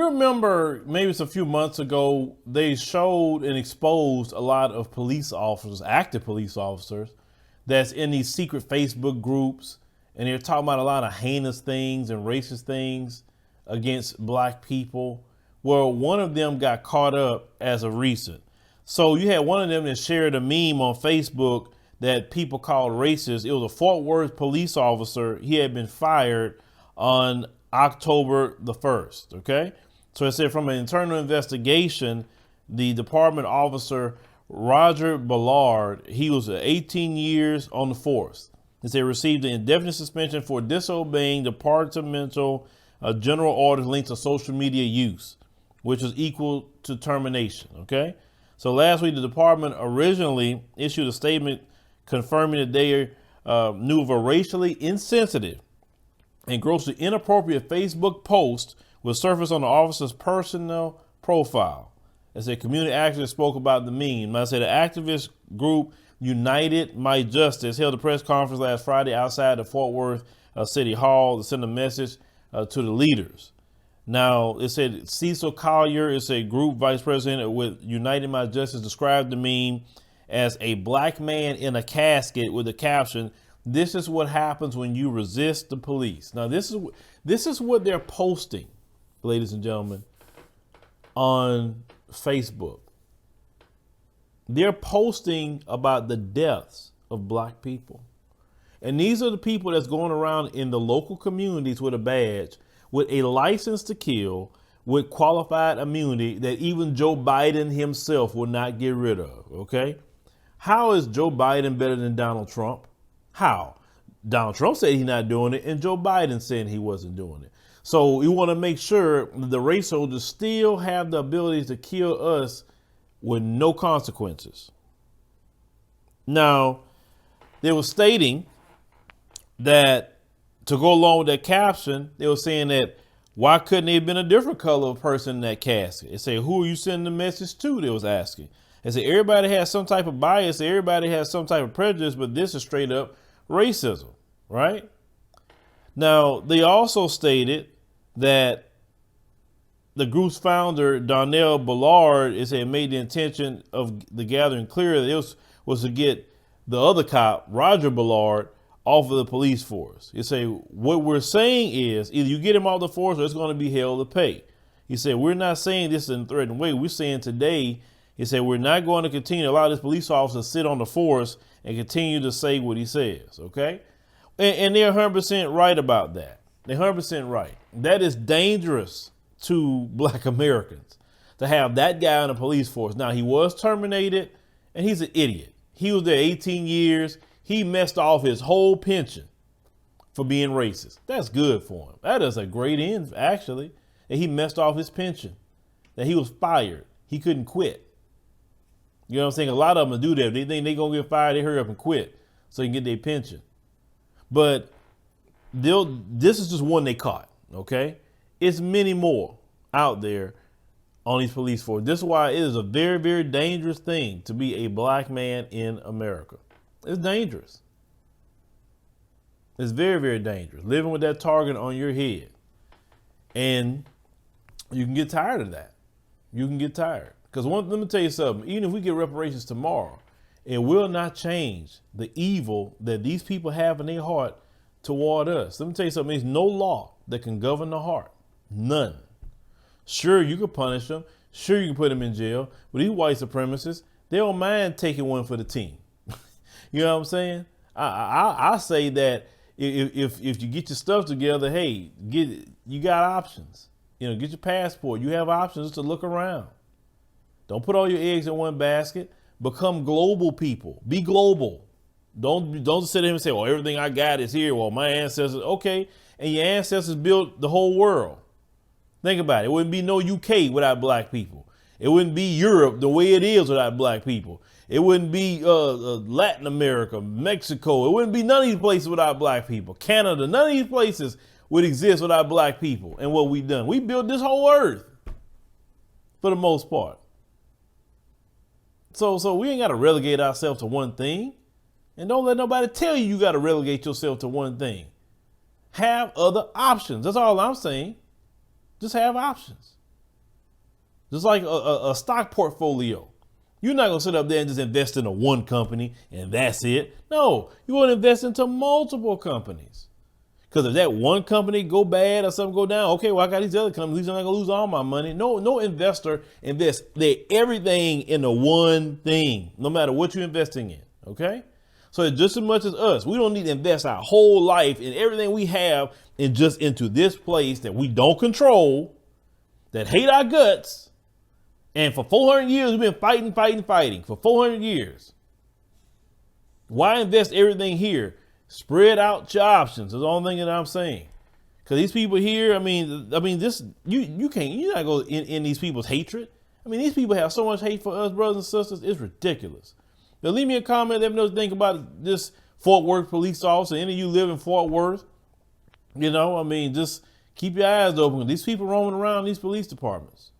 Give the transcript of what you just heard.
you remember maybe it's a few months ago, they showed and exposed a lot of police officers, active police officers, that's in these secret Facebook groups, and they're talking about a lot of heinous things and racist things against black people. Well, one of them got caught up as of recent. So you had one of them that shared a meme on Facebook that people called racist. It was a Fort Worth police officer. He had been fired on October the 1st. Okay. So it said from an internal investigation, the department officer, Roger Blvd, he was 18 years on the force. It said received an indefinite suspension for disobeying departmental general orders linked to social media use, which is equal to termination. Okay. So last week, the department originally issued a statement confirming that they knew of a racially insensitive and grossly inappropriate Facebook post was surfaced on the officer's personal profile. As a community activist spoke about the meme. I said the activist group United My Justice held a press conference last Friday outside the Fort Worth City Hall to send a message to the leaders. Now, it said Cecil Collier is a group vice president with United My Justice, described the meme as a black man in a casket with the caption, "This is what happens when you resist the police." Now, this is what they're posting, ladies and gentlemen, on Facebook. They're posting about the deaths of black people. And these are the people that's going around in the local communities with a badge, with a license to kill, with qualified immunity that even Joe Biden himself will not get rid of. Okay. How is Joe Biden better than Donald Trump? How? Donald Trump said he's not doing it, and Joe Biden said he wasn't doing it. So we want to make sure that the race soldiers still have the ability to kill us with no consequences. Now, they were stating that to go along with that caption, they were saying that why couldn't it have been a different color of person in that casket? They say, who are you sending the message to? They was asking. They said, everybody has some type of bias. Everybody has some type of prejudice, but this is straight up racism, right? Now, they also stated that the group's founder, Donnell Ballard, is had made the intention of the gathering clear that it was to get the other cop, Roger Ballard, off of the police force. He say, what we're saying is either you get him off the force or it's going to be hell to pay. He said, we're not saying this in a threatening way. We're saying today, he said, we're not going to continue to allow this police officer to sit on the force and continue to say what he says. Okay. And they're 100% right about that. They're 100% right. That is dangerous to black Americans to have that guy in the police force. Now, he was terminated and he's an idiot. He was there 18 years. He messed off his whole pension for being racist. That's good for him. That is a great end, actually, that he messed off his pension, that he was fired. He couldn't quit. You know what I'm saying? A lot of them do that. They think they're going to get fired. They hurry up and quit so they can get their pension. But this is just one they caught, okay? It's many more out there on these police force. This is why it is a very, very dangerous thing to be a black man in America. It's dangerous. It's very, very dangerous. Living with that target on your head. And you can get tired of that. You can get tired. Because let me tell you something. Even if we get reparations tomorrow, it will not change the evil that these people have in their heart toward us. Let me tell you something. There's no law that can govern the heart. None. Sure, you can punish them. Sure, you can put them in jail. But these white supremacists, they don't mind taking one for the team. You know what I'm saying? I say that if you get your stuff together, hey, you got options. You know, get your passport. You have options to look around. Don't put all your eggs in one basket. Become global people. Be global. Don't sit there and say, well, everything I got is here. Well, my ancestors, okay. And your ancestors built the whole world. Think about it. It wouldn't be no UK without black people. It wouldn't be Europe the way it is without black people. It wouldn't be Latin America, Mexico. It wouldn't be none of these places without black people. Canada, none of these places would exist without black people. And what we've done, we built this whole earth for the most part. So we ain't got to relegate ourselves to one thing. And don't let nobody tell you got to relegate yourself to one thing. Have other options. That's all I'm saying. Just have options. Just like a stock portfolio. You're not going to sit up there and just invest in a one company and that's it. No, you want to invest into multiple companies. Because if that one company go bad or something go down, okay, well, I got these other companies. I'm not going to lose all my money. No investor invests everything into one thing, no matter what you're investing in. Okay? So just as much as us, we don't need to invest our whole life and everything we have into this place that we don't control, that hate our guts. And for 400 years, we've been fighting for 400 years. Why invest everything here? Spread out your options. That's the only thing that I'm saying. Because these people here, I mean, this you can't, you're not go in these people's hatred. I mean, these people have so much hate for us, brothers and sisters. It's ridiculous. Now, leave me a comment. Let me know what you think about this Fort Worth police officer. Any of you live in Fort Worth? You know, I mean, just keep your eyes open. These people roaming around these police departments.